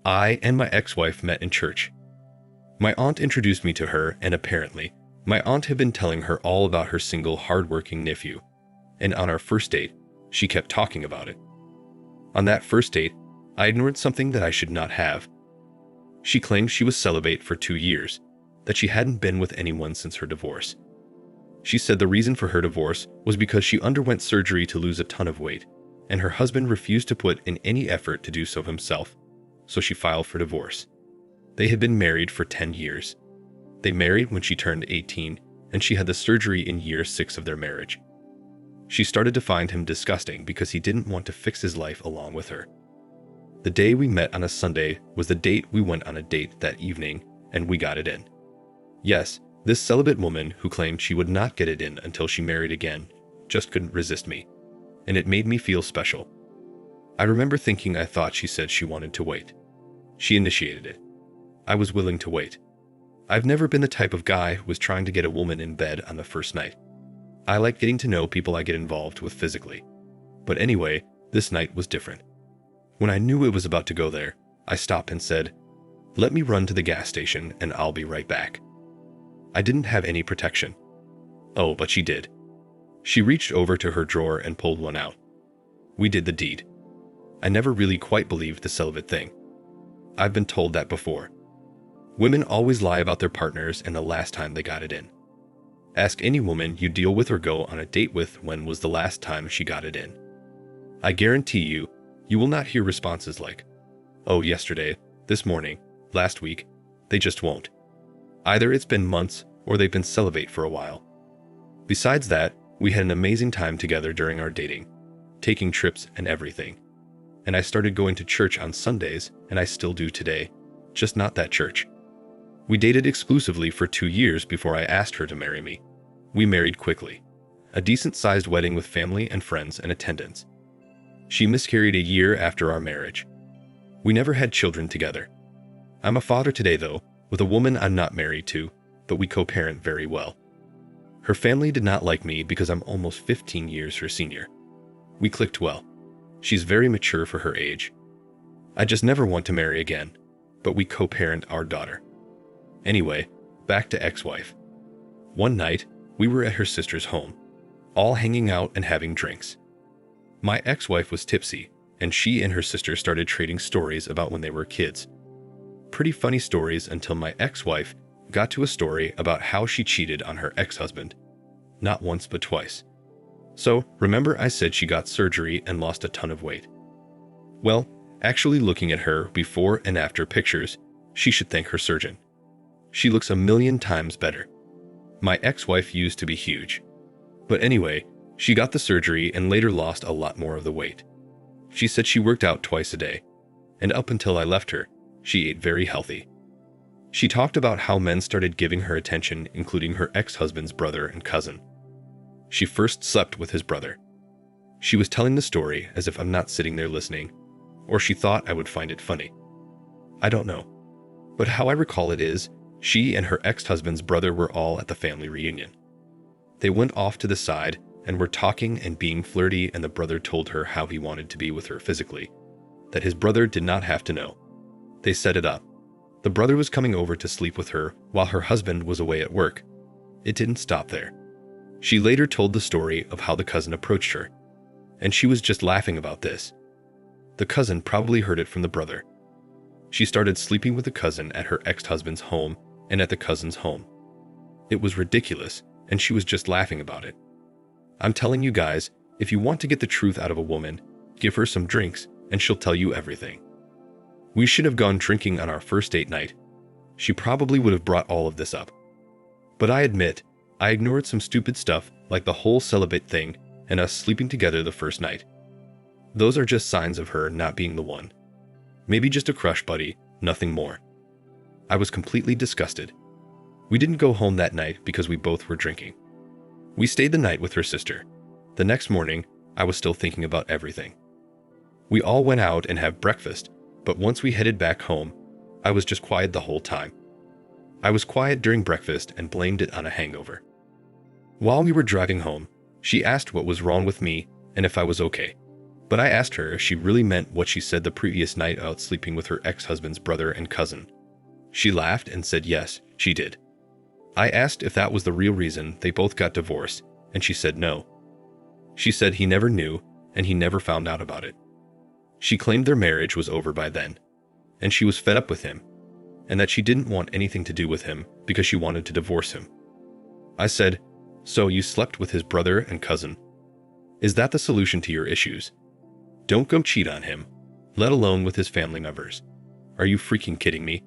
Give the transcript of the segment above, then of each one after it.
I and my ex-wife met in church. My aunt introduced me to her, and apparently, my aunt had been telling her all about her single, hard-working nephew, and on our first date, she kept talking about it. On that first date, I ignored something that I should not have. She claimed she was celibate for 2 years, that she hadn't been with anyone since her divorce. She said the reason for her divorce was because she underwent surgery to lose a ton of weight, and her husband refused to put in any effort to do so himself, so she filed for divorce. They had been married for 10 years. They married when she turned 18, and she had the surgery in year 6 of their marriage. She started to find him disgusting because he didn't want to fix his life along with her. The day we met on a Sunday was the date we went on a date that evening, and we got it in. Yes, this celibate woman who claimed she would not get it in until she married again just couldn't resist me, and it made me feel special. I remember thinking I thought she said she wanted to wait. She initiated it. I was willing to wait. I've never been the type of guy who was trying to get a woman in bed on the first night. I like getting to know people I get involved with physically. But anyway, this night was different. When I knew it was about to go there, I stopped and said, "Let me run to the gas station and I'll be right back." I didn't have any protection. Oh, but she did. She reached over to her drawer and pulled one out. We did the deed. I never really quite believed the celibate thing. I've been told that before. Women always lie about their partners and the last time they got it in. Ask any woman you deal with or go on a date with when was the last time she got it in. I guarantee you, you will not hear responses like, "Oh, yesterday, this morning, last week." They just won't. Either it's been months or they've been celibate for a while. Besides that, we had an amazing time together during our dating, taking trips and everything. And I started going to church on Sundays, and I still do today, just not that church. We dated exclusively for 2 years before I asked her to marry me. We married quickly. A decent-sized wedding with family and friends and attendance. She miscarried a year after our marriage. We never had children together. I'm a father today, though, with a woman I'm not married to, but we co-parent very well. Her family did not like me because I'm almost 15 years her senior. We clicked well. She's very mature for her age. I just never want to marry again, but we co-parent our daughter. Anyway, back to ex-wife. One night, we were at her sister's home, all hanging out and having drinks. My ex-wife was tipsy, and she and her sister started trading stories about when they were kids. Pretty funny stories until my ex-wife got to a story about how she cheated on her ex-husband. Not once but twice. So, remember I said she got surgery and lost a ton of weight? Well, actually looking at her before and after pictures, she should thank her surgeon. She looks a million times better. My ex-wife used to be huge. But anyway, she got the surgery and later lost a lot more of the weight. She said she worked out twice a day, and up until I left her, she ate very healthy. She talked about how men started giving her attention, including her ex-husband's brother and cousin. She first slept with his brother. She was telling the story as if I'm not sitting there listening, or she thought I would find it funny. I don't know. But how I recall it is, she and her ex-husband's brother were all at the family reunion. They went off to the side and were talking and being flirty, and the brother told her how he wanted to be with her physically, that his brother did not have to know. They set it up. The brother was coming over to sleep with her while her husband was away at work. It didn't stop there. She later told the story of how the cousin approached her, and she was just laughing about this. The cousin probably heard it from the brother. She started sleeping with the cousin at her ex-husband's home and at the cousin's home. It was ridiculous, and she was just laughing about it. I'm telling you guys, if you want to get the truth out of a woman, give her some drinks and she'll tell you everything. We should have gone drinking on our first date night. She probably would have brought all of this up. But I admit, I ignored some stupid stuff like the whole celibate thing and us sleeping together the first night. Those are just signs of her not being the one. Maybe just a crush buddy, nothing more. I was completely disgusted. We didn't go home that night because we both were drinking. We stayed the night with her sister. The next morning, I was still thinking about everything. We all went out and had breakfast, but once we headed back home, I was just quiet the whole time. I was quiet during breakfast and blamed it on a hangover. While we were driving home, she asked what was wrong with me and if I was okay. But I asked her if she really meant what she said the previous night out sleeping with her ex-husband's brother and cousin. She laughed and said yes, she did. I asked if that was the real reason they both got divorced, and she said no. She said he never knew and he never found out about it. She claimed their marriage was over by then, and she was fed up with him, and that she didn't want anything to do with him because she wanted to divorce him. I said, "So you slept with his brother and cousin? Is that the solution to your issues? Don't go cheat on him, let alone with his family members. Are you freaking kidding me?"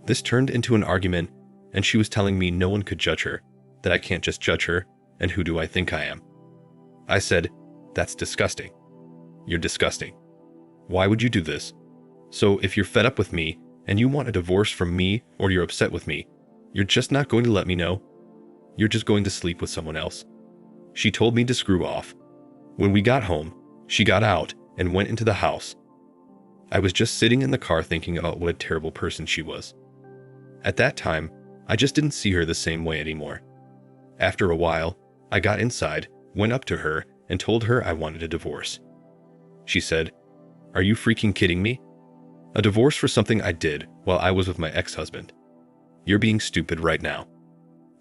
This turned into an argument, and she was telling me no one could judge her, that I can't just judge her, and who do I think I am? I said, "That's disgusting. You're disgusting. Why would you do this? So if you're fed up with me, and you want a divorce from me, or you're upset with me, you're just not going to let me know? You're just going to sleep with someone else?" She told me to screw off. When we got home, she got out and went into the house. I was just sitting in the car thinking about what a terrible person she was. At that time, I just didn't see her the same way anymore. After a while, I got inside, went up to her, and told her I wanted a divorce. She said, "Are you freaking kidding me? A divorce for something I did while I was with my ex-husband? You're being stupid right now."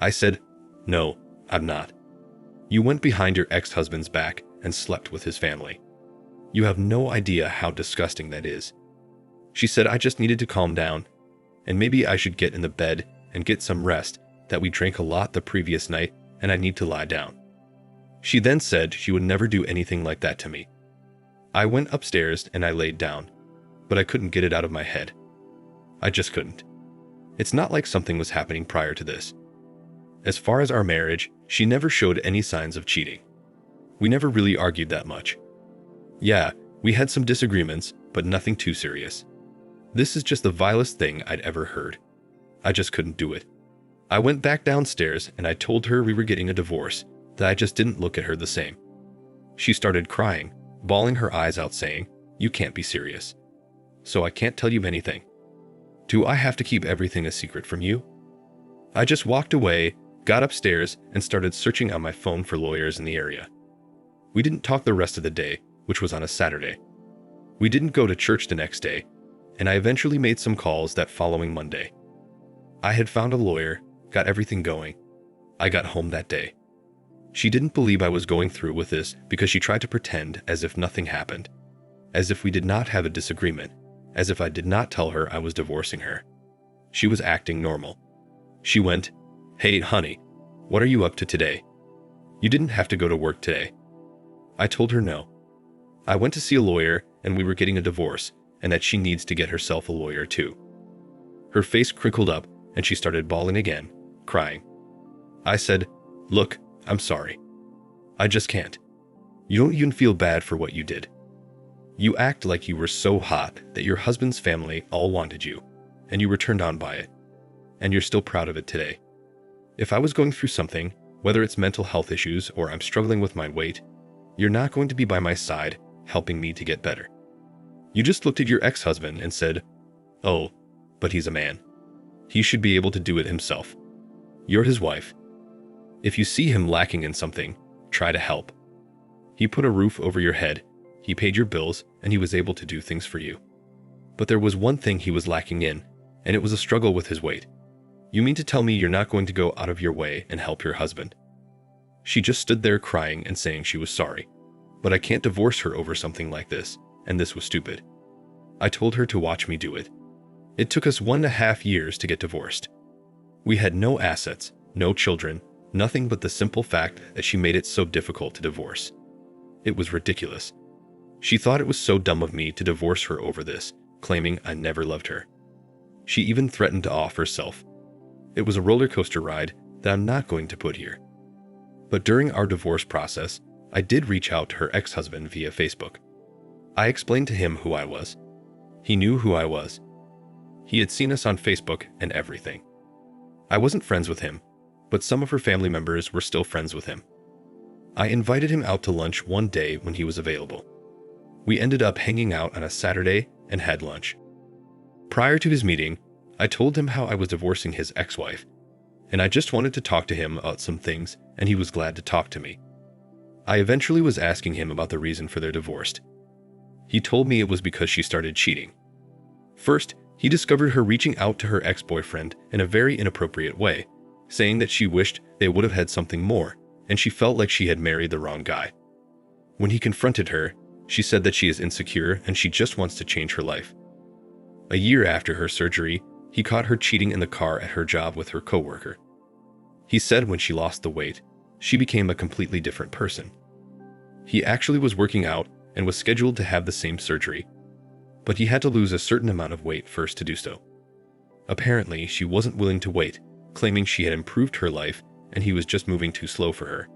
I said, "No, I'm not. You went behind your ex-husband's back and slept with his family. You have no idea how disgusting that is." She said I just needed to calm down, and maybe I should get in the bed and get some rest, that we drank a lot the previous night and I need to lie down. She then said she would never do anything like that to me. I went upstairs and I laid down, but I couldn't get it out of my head. I just couldn't. It's not like something was happening prior to this. As far as our marriage, she never showed any signs of cheating. We never really argued that much. Yeah, we had some disagreements, but nothing too serious. This is just the vilest thing I'd ever heard. I just couldn't do it. I went back downstairs and I told her we were getting a divorce, that I just didn't look at her the same. She started crying, bawling her eyes out saying, "You can't be serious. So I can't tell you anything. Do I have to keep everything a secret from you?" I just walked away, got upstairs, and started searching on my phone for lawyers in the area. We didn't talk the rest of the day, which was on a Saturday. We didn't go to church the next day, and I eventually made some calls that following Monday. I had found a lawyer, got everything going. I got home that day. She didn't believe I was going through with this because she tried to pretend as if nothing happened, as if we did not have a disagreement, as if I did not tell her I was divorcing her. She was acting normal. She went, "Hey, honey, what are you up to today? You didn't have to go to work today." I told her no. I went to see a lawyer and we were getting a divorce, and that she needs to get herself a lawyer too. Her face crinkled up and she started bawling again, crying. I said, "Look, I'm sorry. I just can't. You don't even feel bad for what you did. You act like you were so hot that your husband's family all wanted you, and you were turned on by it, and you're still proud of it today. If I was going through something, whether it's mental health issues or I'm struggling with my weight, you're not going to be by my side helping me to get better. You just looked at your ex-husband and said, 'Oh, but he's a man. He should be able to do it himself.' You're his wife. If you see him lacking in something, try to help. He put a roof over your head, he paid your bills, and he was able to do things for you. But there was one thing he was lacking in, and it was a struggle with his weight. You mean to tell me you're not going to go out of your way and help your husband?" She just stood there crying and saying she was sorry. But I can't divorce her over something like this, and this was stupid. I told her to watch me do it. It took us 1.5 years to get divorced. We had no assets, no children, nothing but the simple fact that she made it so difficult to divorce. It was ridiculous. She thought it was so dumb of me to divorce her over this, claiming I never loved her. She even threatened to off herself. It was a roller coaster ride that I'm not going to put here. But during our divorce process, I did reach out to her ex-husband via Facebook. I explained to him who I was. He knew who I was. He had seen us on Facebook and everything. I wasn't friends with him, but some of her family members were still friends with him. I invited him out to lunch one day when he was available. We ended up hanging out on a Saturday and had lunch. Prior to his meeting, I told him how I was divorcing his ex-wife, and I just wanted to talk to him about some things, and he was glad to talk to me. I eventually was asking him about the reason for their divorce, He told me it was because she started cheating. First, he discovered her reaching out to her ex-boyfriend in a very inappropriate way, saying that she wished they would have had something more, and she felt like she had married the wrong guy. When he confronted her, she said that she is insecure and she just wants to change her life. A year after her surgery, he caught her cheating in the car at her job with her coworker. He said when she lost the weight, she became a completely different person. He actually was working out and was scheduled to have the same surgery, but he had to lose a certain amount of weight first to do so. Apparently, she wasn't willing to wait, claiming she had improved her life and he was just moving too slow for her.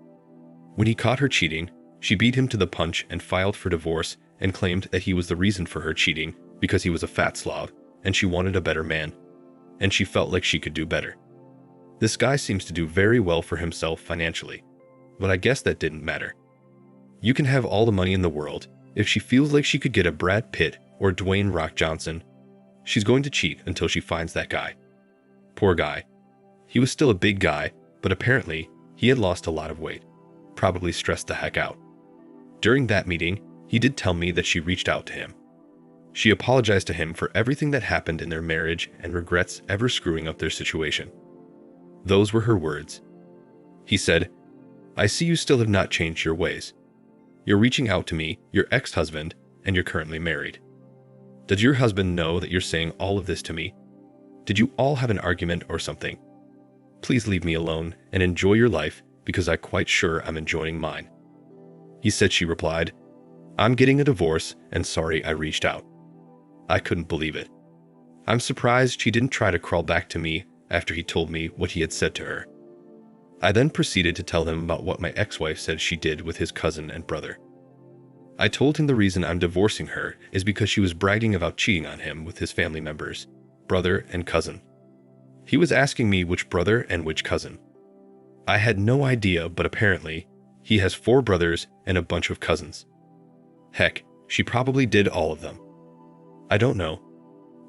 When he caught her cheating, she beat him to the punch and filed for divorce and claimed that he was the reason for her cheating because he was a fat slob and she wanted a better man, and she felt like she could do better. This guy seems to do very well for himself financially, but I guess that didn't matter. You can have all the money in the world. If she feels like she could get a Brad Pitt or Dwayne "Rock" Johnson, she's going to cheat until she finds that guy. Poor guy. He was still a big guy, but apparently he had lost a lot of weight, probably stressed the heck out. During that meeting, he did tell me that she reached out to him. She apologized to him for everything that happened in their marriage and regrets ever screwing up their situation. Those were her words. He said, "I see you still have not changed your ways. You're reaching out to me, your ex-husband, and you're currently married. Does your husband know that you're saying all of this to me? Did you all have an argument or something? Please leave me alone and enjoy your life because I'm quite sure I'm enjoying mine." He said she replied, "I'm getting a divorce and sorry I reached out." I couldn't believe it. I'm surprised she didn't try to crawl back to me after he told me what he had said to her. I then proceeded to tell him about what my ex-wife said she did with his cousin and brother. I told him the reason I'm divorcing her is because she was bragging about cheating on him with his family members, brother and cousin. He was asking me which brother and which cousin. I had no idea, but apparently, he has 4 brothers and a bunch of cousins. Heck, she probably did all of them. I don't know.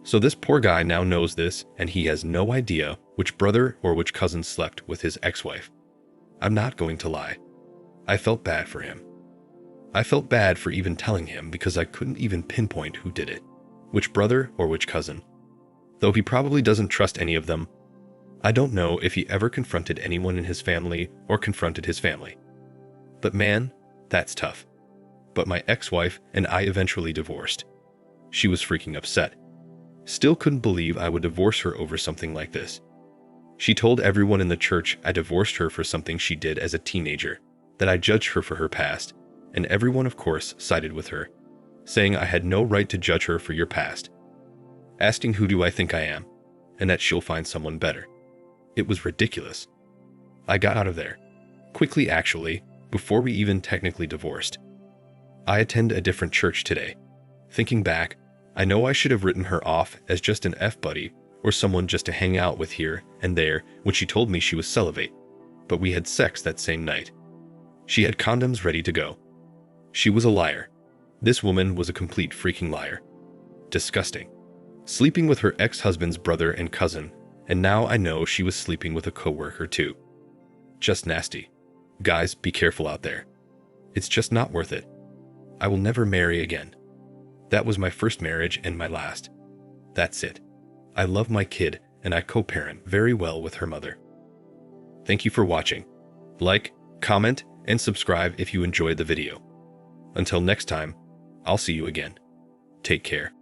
So this poor guy now knows this, and he has no idea which brother or which cousin slept with his ex-wife. I'm not going to lie. I felt bad for him. I felt bad for even telling him because I couldn't even pinpoint who did it, which brother or which cousin. Though he probably doesn't trust any of them, I don't know if he ever confronted anyone in his family or confronted his family. But man, that's tough. But my ex-wife and I eventually divorced. She was freaking upset. Still couldn't believe I would divorce her over something like this. She told everyone in the church I divorced her for something she did as a teenager, that I judged her for her past, and everyone of course sided with her, saying I had no right to judge her for your past, asking who do I think I am, and that she'll find someone better. It was ridiculous. I got out of there. Quickly actually, before we even technically divorced. I attend a different church today. Thinking back, I know I should have written her off as just an F-buddy or someone just to hang out with here and there when she told me she was celibate, but we had sex that same night. She had condoms ready to go. She was a liar. This woman was a complete freaking liar. Disgusting. Sleeping with her ex-husband's brother and cousin, and now I know she was sleeping with a coworker too. Just nasty. Guys, be careful out there. It's just not worth it. I will never marry again. That was my first marriage and my last. That's it. I love my kid and I co-parent very well with her mother. Thank you for watching. Like, comment, and subscribe if you enjoyed the video. Until next time, I'll see you again. Take care.